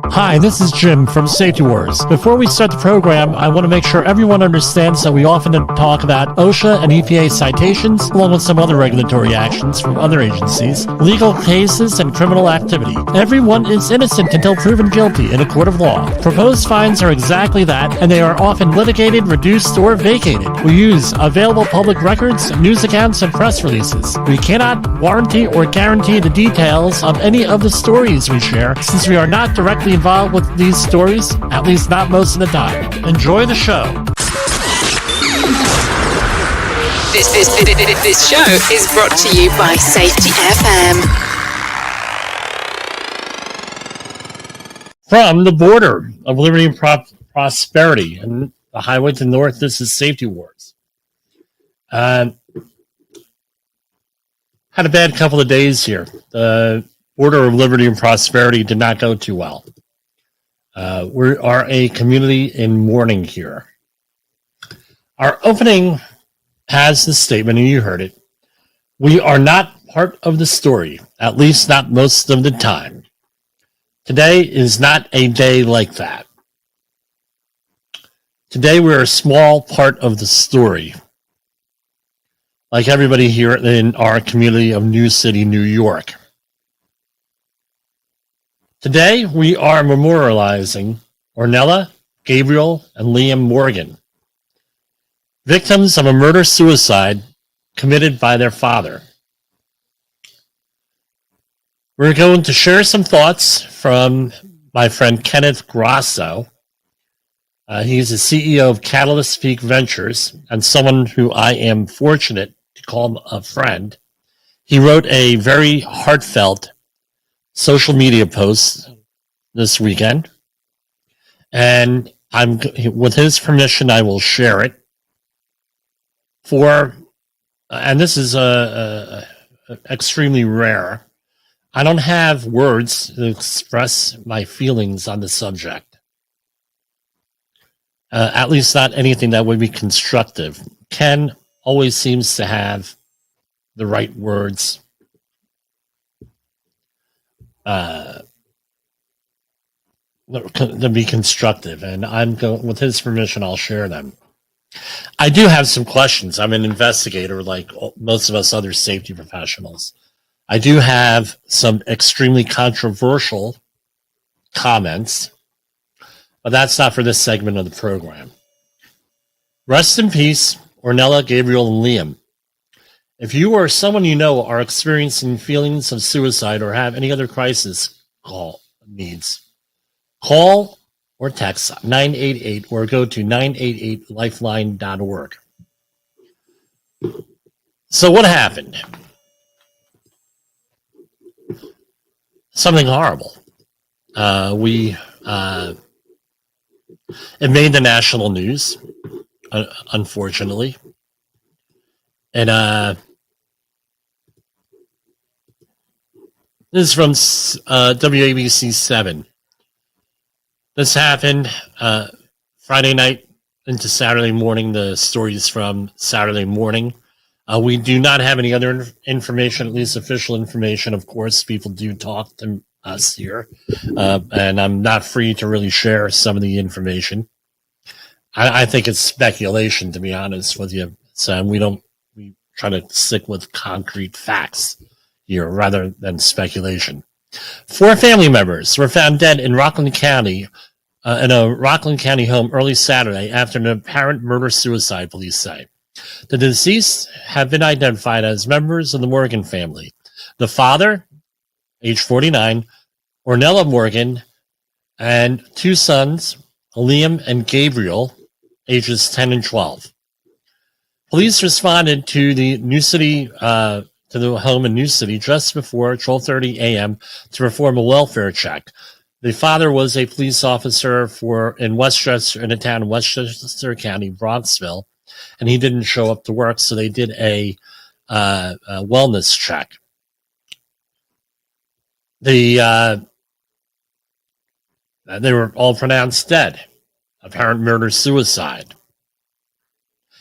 Hi, this is Jim from Safety Wars. Before we start the program, I want to make sure everyone understands that we often talk about OSHA and EPA citations, along with some other regulatory actions from other agencies, legal cases, and criminal activity. Everyone is innocent until proven guilty in a court of law. Proposed fines are exactly that, and they are often litigated, reduced, or vacated. We use available public records, news accounts, and press releases. We cannot warranty or guarantee the details of any of the stories we share, since we are not directly involved with these stories, at least not most of the time. Enjoy the show. This show is brought to you by Safety FM. From the border of liberty and prosperity and the highway to the north, this is Safety Wars. Had a bad couple of days here. The border of liberty and prosperity did not go too well. We are a community in mourning here. Our opening has the statement, and you heard it. We are not part of the story, at least not most of the time. Today is not a day like that. Today we're a small part of the story. Like everybody here in our community of New City, New York. Today, we are memorializing Ornela, Gabriel, and Liam Morgan, victims of a murder-suicide committed by their father. We're going to share some thoughts from my friend Kenneth Grasso. He's the CEO of Catalyst Peak Ventures and someone who I am fortunate to call a friend. He wrote a very heartfelt social media post this weekend, and with his permission, I will share it and this is extremely rare. I don't have words to express my feelings on the subject, at least not anything that would be constructive. Ken always seems to have the right words to be constructive, and with his permission, I'll share them. I do have some questions. I'm an investigator like most of us other safety professionals. I do have some extremely controversial comments, but that's not for this segment of the program. Rest in peace, Ornela, Gabriel, and Liam. If you or someone you know are experiencing feelings of suicide or have any other crisis needs, call or text 988 or go to 988lifeline.org. So what happened? Something horrible. It made the national news, unfortunately. And this is from WABC 7. This happened Friday night into Saturday morning. The story is from Saturday morning. We do not have any other information, at least official information. Of course, people do talk to us here, and I'm not free to really share some of the information. I think it's speculation, to be honest with you. So we try to stick with concrete facts here rather than speculation. 4 family members were found dead in Rockland County, in a Rockland County home early Saturday after an apparent murder-suicide, police say. The deceased have been identified as members of the Morgan family. The father, age 49, Ornela Morgan, and 2 sons, Liam and Gabriel, ages 10 and 12. Police responded to the home in New City just before 12:30 a.m. to perform a welfare check. The father was a police officer in a town in Westchester County, Bronxville, and he didn't show up to work, so they did a wellness check. They were all pronounced dead. Apparent murder-suicide.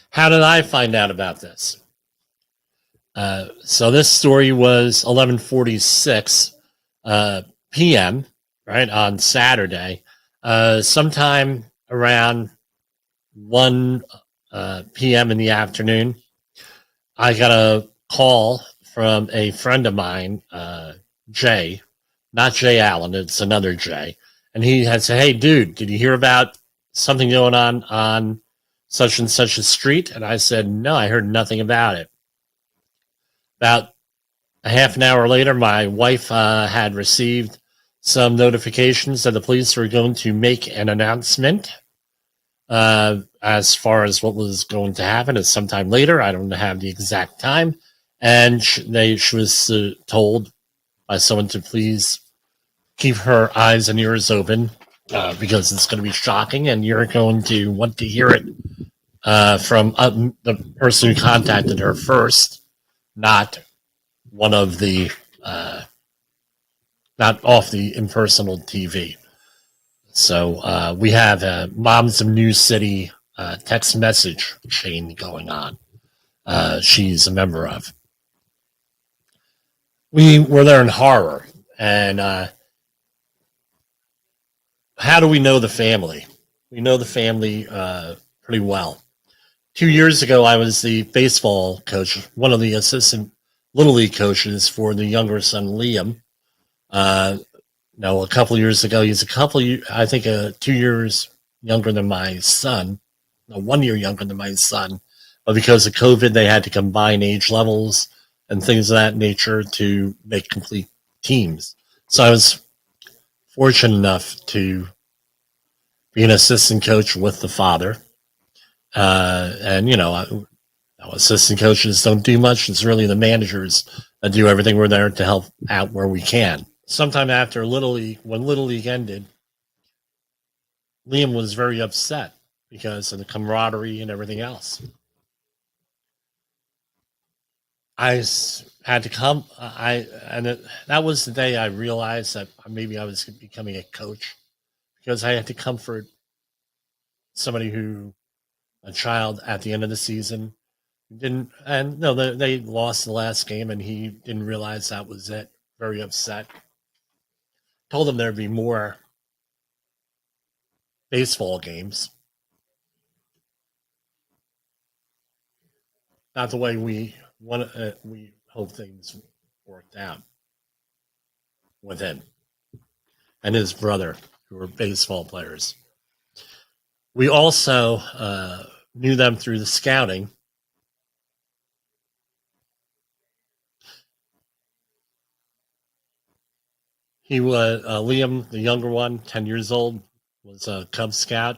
How did I find out about this? So this story was 11:46 p.m. right, on Saturday, sometime around 1 p.m. in the afternoon. I got a call from a friend of mine, Jay, not Jay Allen, it's another Jay. And he had said, "Hey, dude, did you hear about something going on such and such a street?" And I said, "No, I heard nothing about it." About a half an hour later, my wife had received some notifications that the police were going to make an announcement as far as what was going to happen. It's sometime later. I don't have the exact time. And she was told by someone to please keep her eyes and ears open because it's going to be shocking, and you're going to want to hear it from the person who contacted her first, not one of the not off the impersonal TV. So we have a Moms of New City text message chain going on. She's a member of. We were there in horror, and how do we know the family? We know the family pretty well. 2 years ago, I was the baseball coach, one of the assistant Little League coaches for the younger son, Liam. A couple of years ago, he's I think 2 years younger than my son. No, 1 year younger than my son. But because of COVID, they had to combine age levels and things of that nature to make complete teams. So I was fortunate enough to be an assistant coach with the father. Assistant coaches don't do much. It's really the managers that do everything. We're there to help out where we can. Sometime after when Little League ended, Liam was very upset because of the camaraderie and everything else. I had to come. That was the day I realized that maybe I was becoming a coach, because I had to comfort a child at the end of the season, they lost the last game, and he didn't realize that was it. Very upset. Told him there'd be more baseball games. Not the way we hope things worked out with him and his brother, who were baseball players. We also knew them through the scouting. He was Liam, the younger one, 10 years old, was a Cub Scout.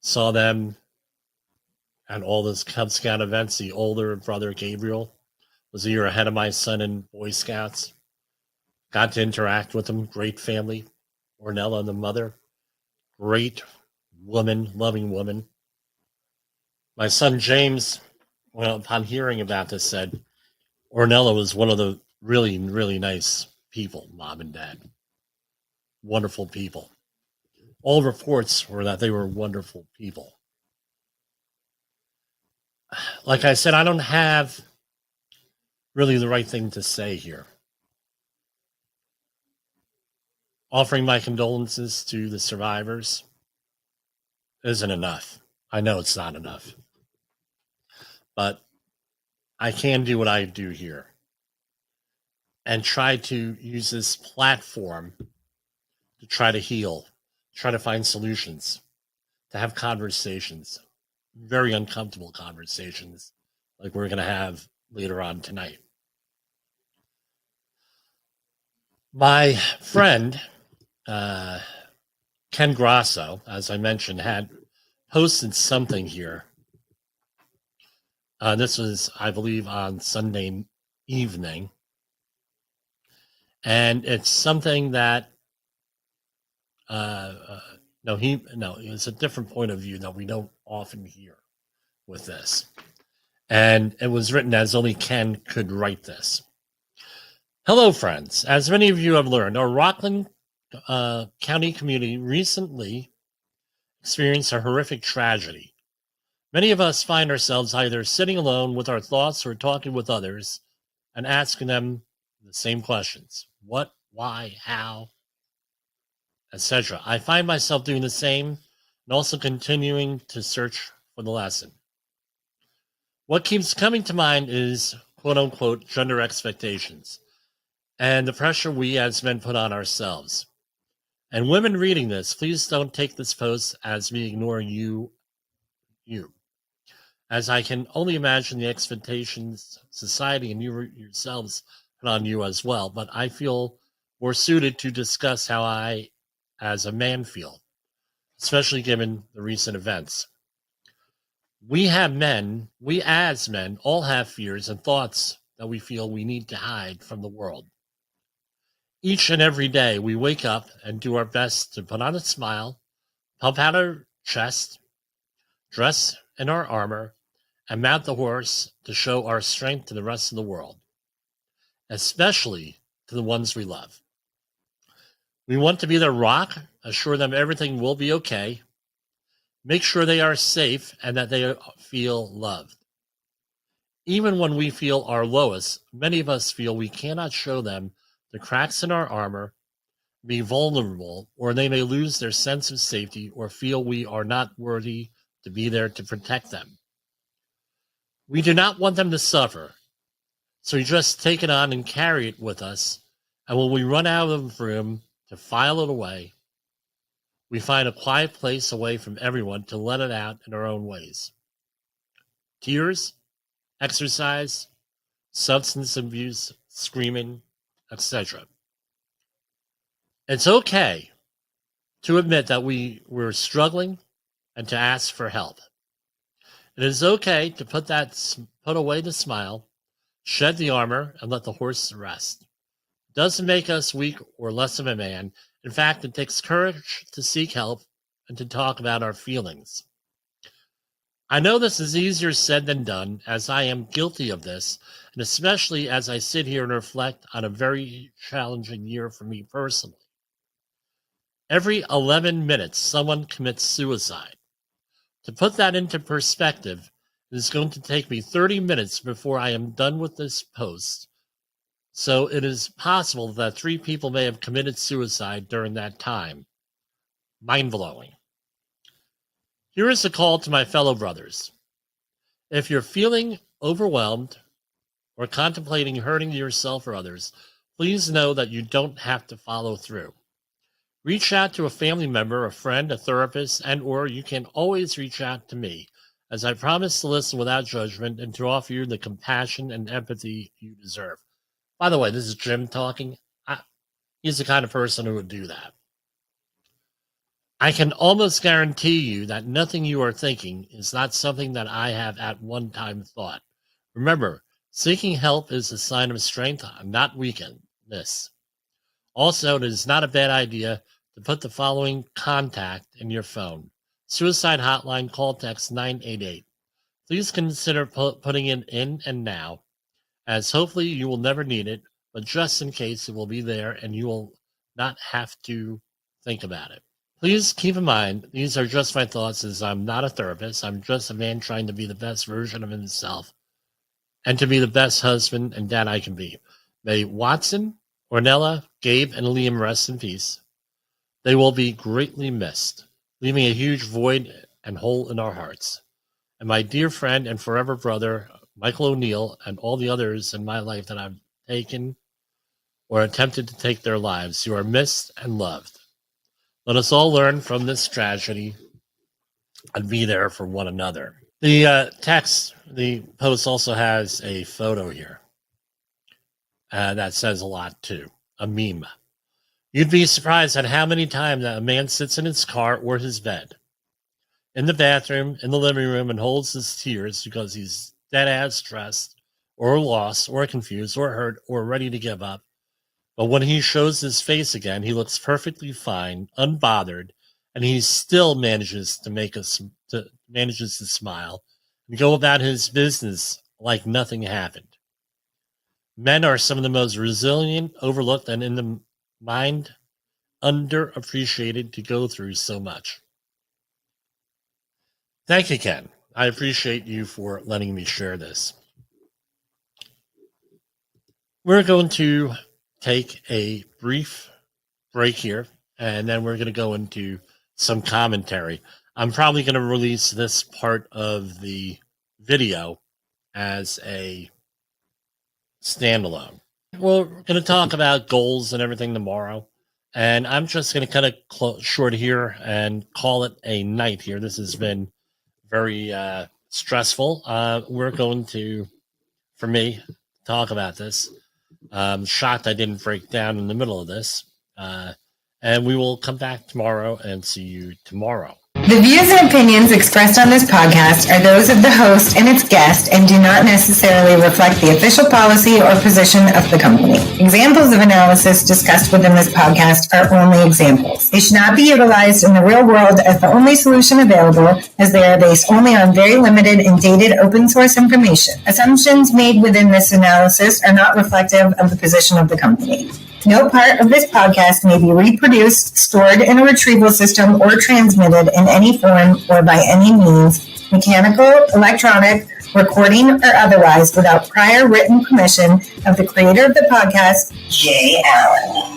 Saw them at all those Cub Scout events. The older brother, Gabriel, was a year ahead of my son in Boy Scouts. Got to interact with them. Great family. Ornela, the mother, great woman, loving woman. My son James, upon hearing about this, said Ornella was one of the really, really nice people, mom and dad. Wonderful people. All reports were that they were wonderful people. Like I said, I don't have really the right thing to say here. Offering my condolences to the survivors isn't enough. I know it's not enough. But I can do what I do here and try to use this platform to try to heal, try to find solutions, to have conversations, very uncomfortable conversations like we're going to have later on tonight. My friend, Ken Grasso, as I mentioned, had posted something here. This was, I believe, on Sunday evening. And it's something that, it's a different point of view that we don't often hear with this. And it was written as only Ken could write this. Hello, friends. As many of you have learned, our Rockland County community recently experienced a horrific tragedy. Many of us find ourselves either sitting alone with our thoughts or talking with others and asking them the same questions. What why, how, etc. I find myself doing the same and also continuing to search for the lesson. What keeps coming to mind is quote unquote gender expectations and the pressure we as men put on ourselves. And women reading this, please don't take this post as me ignoring you, as I can only imagine the expectations society and you yourselves put on you as well. But I feel more suited to discuss how I, as a man, feel, especially given the recent events. We as men, all have fears and thoughts that we feel we need to hide from the world. Each and every day, we wake up and do our best to put on a smile, pump out our chest, dress in our armor, and mount the horse to show our strength to the rest of the world, especially to the ones we love. We want to be their rock, assure them everything will be okay, make sure they are safe and that they feel loved. Even when we feel our lowest, many of us feel we cannot show them the cracks in our armor, be vulnerable, or they may lose their sense of safety or feel we are not worthy to be there to protect them. We do not want them to suffer, so we just take it on and carry it with us, and when we run out of the room to file it away, we find a quiet place away from everyone to let it out in our own ways. Tears, exercise, substance abuse, screaming, etc. It's okay to admit that we're struggling and to ask for help. It is okay to put away the smile, shed the armor, and let the horse rest. It doesn't make us weak or less of a man. In fact, it takes courage to seek help and to talk about our feelings. I know this is easier said than done, as I am guilty of this, and especially as I sit here and reflect on a very challenging year for me personally. Every 11 minutes, someone commits suicide. To put that into perspective, it is going to take me 30 minutes before I am done with this post. So it is possible that 3 people may have committed suicide during that time. Mind-blowing. Here is a call to my fellow brothers. If you're feeling overwhelmed or contemplating hurting yourself or others, please know that you don't have to follow through. Reach out to a family member, a friend, a therapist, and or you can always reach out to me, as I promise to listen without judgment and to offer you the compassion and empathy you deserve. By the way, this is Jim talking. He's the kind of person who would do that. I can almost guarantee you that nothing you are thinking is not something that I have at one time thought. Remember, seeking help is a sign of strength, not weakness. Also, it is not a bad idea to put the following contact in your phone. Suicide hotline, call text 988. Please consider putting it in and now, as hopefully you will never need it, but just in case it will be there and you will not have to think about it. Please keep in mind, these are just my thoughts, as I'm not a therapist. I'm just a man trying to be the best version of himself and to be the best husband and dad I can be. May Watson, Ornela, Gabe, and Liam rest in peace. They will be greatly missed, leaving a huge void and hole in our hearts. And my dear friend and forever brother, Michael O'Neill, and all the others in my life that I've taken or attempted to take their lives, you are missed and loved. Let us all learn from this tragedy and be there for one another. The the post also has a photo here. That says a lot too. A meme. You'd be surprised at how many times that a man sits in his car or his bed, in the bathroom, in the living room, and holds his tears because he's dead ass stressed, or lost, or confused, or hurt, or ready to give up. But when he shows his face again, he looks perfectly fine, unbothered, and he still manages to smile and go about his business like nothing happened. Men are some of the most resilient, overlooked, and in the mind underappreciated to go through so much. Thank you, Ken. I appreciate you for letting me share this. We're going to take a brief break here, and then we're going to go into some commentary. I'm probably going to release this part of the video as a standalone. We're going to talk about goals and everything tomorrow, and I'm just going to kind of short here and call it a night here. This has been very stressful. We're going to, for me, talk about this. I'm shocked I didn't break down in the middle of this. And we will come back tomorrow and see you tomorrow. The views and opinions expressed on this podcast are those of the host and its guest and do not necessarily reflect the official policy or position of the company. Examples of analysis discussed within this podcast are only examples. They should not be utilized in the real world as the only solution available, as they are based only on very limited and dated open source information. Assumptions made within this analysis are not reflective of the position of the company. No part of this podcast may be reproduced, stored in a retrieval system, or transmitted in any form or by any means, mechanical, electronic, recording, or otherwise, without prior written permission of the creator of the podcast, Jay Allen.